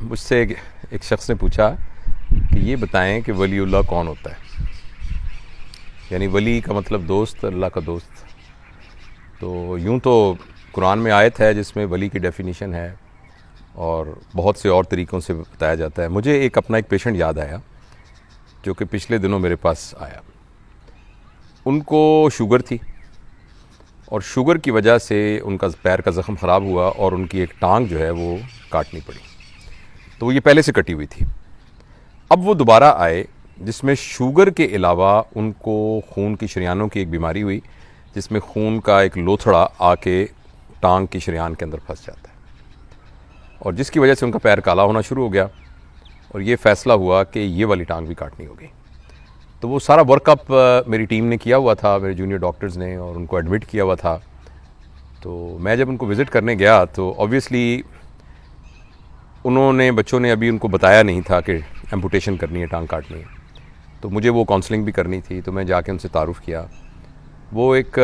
مجھ سے ایک شخص نے پوچھا کہ یہ بتائیں کہ ولی اللہ کون ہوتا ہے. یعنی ولی کا مطلب دوست، اللہ کا دوست. تو یوں تو قرآن میں آیت ہے جس میں ولی کی ڈیفینیشن ہے اور بہت سے اور طریقوں سے بتایا جاتا ہے. مجھے اپنا ایک پیشنٹ یاد آیا جو کہ پچھلے دنوں میرے پاس آیا. ان کو شوگر تھی اور شوگر کی وجہ سے ان کا پیر کا زخم خراب ہوا اور ان کی ایک ٹانگ جو ہے وہ کاٹنی پڑی. تو وہ یہ پہلے سے کٹی ہوئی تھی. اب وہ دوبارہ آئے جس میں شوگر کے علاوہ ان کو خون کی شریانوں کی ایک بیماری ہوئی جس میں خون کا ایک لوتھڑا آ کے ٹانگ کی شریان کے اندر پھنس جاتا ہے اور جس کی وجہ سے ان کا پیر کالا ہونا شروع ہو گیا اور یہ فیصلہ ہوا کہ یہ والی ٹانگ بھی کاٹنی ہوگی. تو وہ سارا ورک اپ میری ٹیم نے کیا ہوا تھا، میرے جونیئر ڈاکٹرز نے، اور ان کو ایڈمٹ کیا ہوا تھا. تو میں جب ان کو وزٹ کرنے گیا تو آبویسلی انہوں نے بچوں نے ابھی ان کو بتایا نہیں تھا کہ ایمپوٹیشن کرنی ہے، ٹانگ کاٹنی ہے. تو مجھے وہ کاؤنسلنگ بھی کرنی تھی تو میں جا کے ان سے تعارف کیا. وہ ایک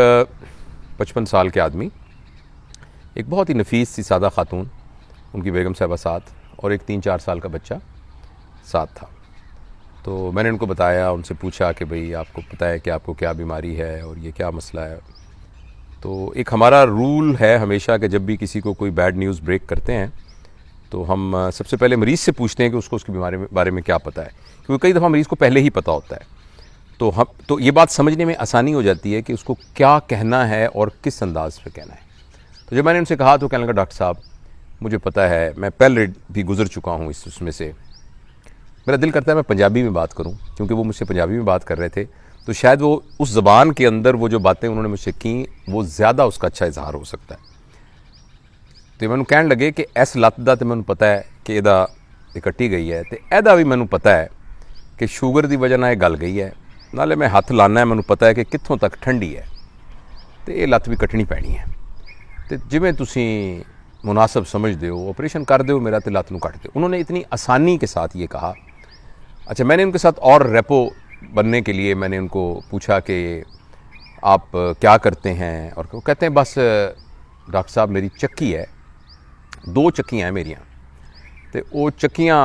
55 سال کے آدمی، ایک بہت ہی نفیس سی سادہ خاتون، ان کی بیگم صاحبہ ساتھ، اور ایک 3-4 سال کا بچہ ساتھ تھا. تو میں نے ان کو بتایا، ان سے پوچھا کہ بھئی آپ کو پتہ ہے کہ آپ کو کیا بیماری ہے اور یہ کیا مسئلہ ہے. تو ایک ہمارا رول ہے ہمیشہ کہ جب بھی کسی کو کوئی بیڈ نیوز بریک کرتے ہیں تو ہم سب سے پہلے مریض سے پوچھتے ہیں کہ اس کو اس کے بارے میں کیا پتہ ہے، کیونکہ کئی دفعہ مریض کو پہلے ہی پتہ ہوتا ہے. تو یہ بات سمجھنے میں آسانی ہو جاتی ہے کہ اس کو کیا کہنا ہے اور کس انداز پہ کہنا ہے. تو جب میں نے ان سے کہا تو کہنے لگا ڈاکٹر صاحب مجھے پتہ ہے، میں پہلے بھی گزر چکا ہوں اس میں سے. میرا دل کرتا ہے میں پنجابی میں بات کروں کیونکہ وہ مجھ سے پنجابی میں بات کر رہے تھے تو شاید وہ اس زبان کے اندر وہ جو باتیں انہوں نے مجھ سے کیں وہ زیادہ اس کا اچھا اظہار ہو سکتا ہے. تو میں کہنے لگے کہ ایس لت دا تو مجھے پتہ ہے کہ یہ کٹی گئی ہے، تو ایدا بھی مجھے پتہ ہے کہ شوگر دی وجہ نال یہ گل گئی ہے، نالے میں ہاتھ لانا ہے، مجھے پتہ ہے کہ کتھوں تک ٹھنڈی ہے، تو یہ لت بھی کٹنی پینی ہے. تو جویں تسی مناسب سمجھ دیو آپریشن کر دیو میرا، تو لت نو کٹ دیو. انہوں نے اتنی آسانی کے ساتھ یہ کہا. اچھا، میں نے ان کے ساتھ اور ریپو بننے کے لیے میں نے ان کو پوچھا کہ آپ کیا کرتے ہیں، اور وہ کہتے ہیں بس ڈاکٹر صاحب میری چکی ہے، 2 چکیاں ہیں میریاں، تو وہ چکیاں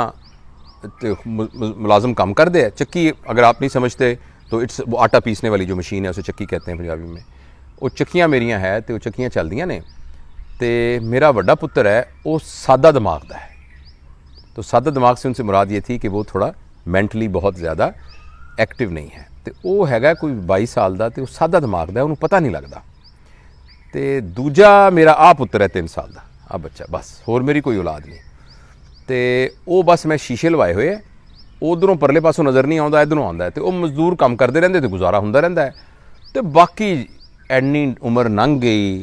ملازم کام کر دے. چکی اگر آپ نہیں سمجھتے تو وہ آٹا پیسنے والی جو مشین ہے اسے چکی کہتے ہیں پنجابی میں. وہ چکیاں میریاں ہے تو وہ چکیاں چل دیاں نے. تو میرا وڈا پتر ہے وہ سادہ دماغ دا ہے. تو سادہ دماغ سے ان سے مراد یہ تھی کہ وہ تھوڑا مینٹلی بہت زیادہ ایکٹیو نہیں ہے. تو وہ ہے کوئی 22 سال دا، تو وہ سادہ دماغ دا ہے، انہوں پتہ نہیں لگتا. تو دوجا میرا پتر ہے 3 سال دا، بچہ، بس ہور میری کوئی اولاد نہیں. تو وہ بس میں شیشے لوائے ہوئے، ادھروں پرلے پاسوں نظر نہیں آتا، ادھروں آتا ہے. تو وہ مزدور کام کرتے رہتے تو گزارا ہوتا رہتا ہے. تو باقی اینی عمر لنਘ گئی،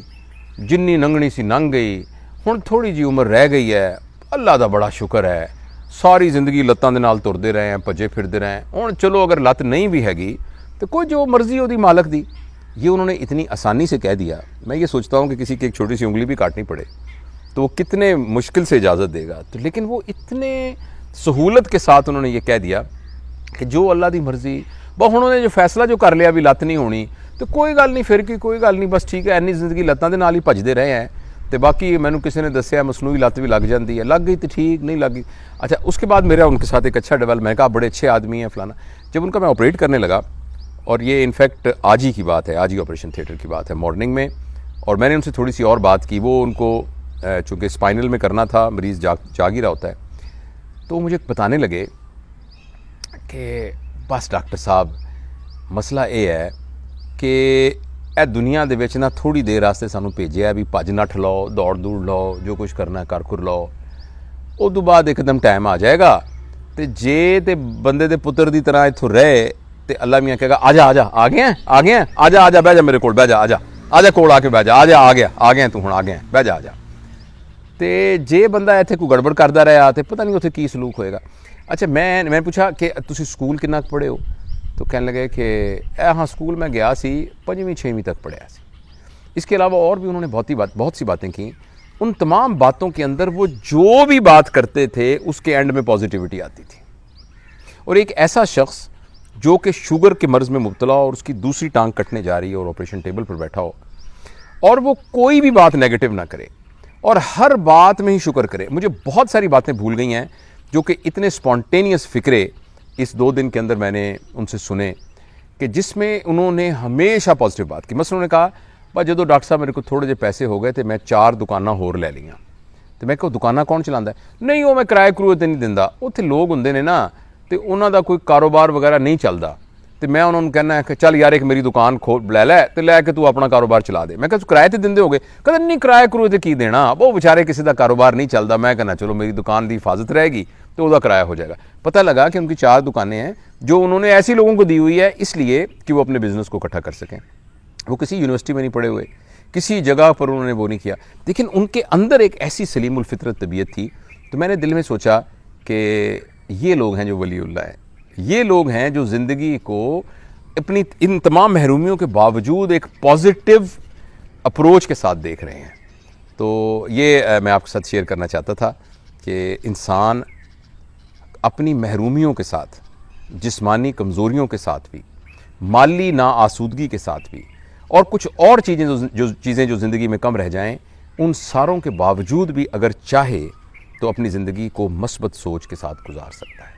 جنی لنگنی سی لنਘ گئی، ہن تھوڑی جی عمر رہ گئی ہے. اللہ دا بڑا شکر ہے، ساری زندگی لتاں دے نال تردے رہے ہیں، بھجے پھردے رہے ہیں. ہن چلو اگر لت نہیں بھی ہے تو کوئی جو مرضی ہو دی مالک دی. یہ انہوں نے اتنی آسانی سے کہہ دیا. میں یہ سوچتا ہوں کہ کسی کی ایک چھوٹی سی انگلی بھی کاٹنی پڑے تو وہ کتنے مشکل سے اجازت دے گا. تو لیکن وہ اتنے سہولت کے ساتھ انہوں نے یہ کہہ دیا کہ جو اللہ دی مرضی. انہوں نے جو فیصلہ جو کر لیا بھی لت نہیں ہونی تو کوئی گل نہیں، پھر کی کوئی گل نہیں، بس ٹھیک ہے. اینی زندگی لتاں دے نال ہی بھجدے رہے ہیں. تو باقی مینوں کسی نے دسیا مصنوعی لت بھی لگ جاتی ہے، لگ گئی تو ٹھیک، نہیں لگ گئی. اچھا، اس کے بعد میرا ان کے ساتھ ایک اچھا ڈیولپ، میں کہا بڑے اچھے آدمی ہیں فلانا. جب ان کا میں آپریٹ کرنے لگا، اور یہ انفیکٹ آج ہی کی بات ہے، آج ہی آپریشن تھیٹر کی بات ہے، مارننگ میں، اور میں نے ان سے تھوڑی سی اور بات کی. وہ ان کو چونکہ اسپائنل میں کرنا تھا، مریض جاگ ہی رہا ہوتا ہے. تو مجھے بتانے لگے کہ بس ڈاکٹر صاحب مسئلہ یہ ہے کہ اے دنیا دے وچ نا تھوڑی دیر واسطے سانوں بھیجیا بھی بھج نٹھ لو، دوڑ لو، جو کچھ کرنا ہے کر لو. ادو بعد ایک دم ٹائم آ جائے گا تے جے تے بندے دے پتر دی طرح اتھوں رہے تے اللہ میاں کہے گا آ جا آ گیا آ جا بہ جا میرے کول، بہ جا، آ جا کول آ کے بہ جا، آ گیا تو ہن آ گیا، بہ جا. تے جے بندہ ایتھے کوئی گڑبڑ کردا رہا تے پتہ نہیں اتھے کی سلوک ہوئے گا. اچھا، میں پوچھا کہ تسی سکول کنا پڑھے ہو؟ تو کہنے لگے کہ ہاں سکول میں گیا سی، 5ویں 6ویں تک پڑھیا سی. اس کے علاوہ اور بھی انہوں نے بہت سی باتیں کیں. ان تمام باتوں کے اندر وہ جو بھی بات کرتے تھے اس کے اینڈ میں پازیٹیوٹی آتی تھی. اور ایک ایسا شخص جو کہ شوگر کے مرض میں مبتلا ہو اور اس کی دوسری ٹانگ کٹنے جا رہی ہے اور آپریشن ٹیبل پر بیٹھا ہو، اور وہ کوئی بھی بات نیگیٹو نہ کرے، اور ہر بات میں ہی شکر کرے. مجھے بہت ساری باتیں بھول گئی ہیں جو کہ اتنے سپونٹینیس فکرے اس 2 دن کے اندر میں نے ان سے سنے کہ جس میں انہوں نے ہمیشہ پازیٹیو بات کی. مثلا انہوں نے کہا بھائی جدو ڈاکٹر صاحب میرے کو تھوڑے جے پیسے ہو گئے تو میں 4 دکاناں ہور لے لیاں. تو میں کہو دکاناں کون چلاتا ہے؟ نہیں وہ میں کرائے کرائے تے نہیں دیندا. اتنے لوگ ہوندے نے نا تو انہوں دا کوئی کاروبار وغیرہ نہیں چلتا. تو میں انہوں نے کہنا ہے کہ چل یار ایک میری دکان لے لے تو لے کے تو اپنا کاروبار چلا دے. میں کہا کرائے تے دیندے ہو گے؟ کہتے نہیں کرائے کرائے تے کی دینا، وہ بیچارے کسی دا کاروبار نہیں چلتا. میں کہنا چلو میری دکان دی حفاظت رہے گی تو وہ کرایہ ہو جائے گا. پتہ لگا کہ ان کی 4 دکانیں ہیں جو انہوں نے ایسی لوگوں کو دی ہوئی ہے اس لیے کہ وہ اپنے بزنس کو اکٹھا کر سکیں. وہ کسی یونیورسٹی میں نہیں پڑھے ہوئے، کسی جگہ پر انہوں نے وہ نہیں کیا، لیکن ان کے اندر ایک ایسی سلیم الفطرت طبیعت تھی. تو میں نے دل میں سوچا کہ یہ لوگ ہیں جو ولی اللہ ہیں، یہ لوگ ہیں جو زندگی کو اپنی ان تمام محرومیوں کے باوجود ایک پازیٹیو اپروچ کے ساتھ دیکھ رہے ہیں. تو یہ میں آپ کے ساتھ شیئر کرنا چاہتا تھا کہ انسان اپنی محرومیوں کے ساتھ، جسمانی کمزوریوں کے ساتھ بھی، مالی ناآسودگی کے ساتھ بھی، اور کچھ اور چیزیں جو زندگی میں کم رہ جائیں، ان ساروں کے باوجود بھی اگر چاہے تو اپنی زندگی کو مثبت سوچ کے ساتھ گزار سکتا ہے.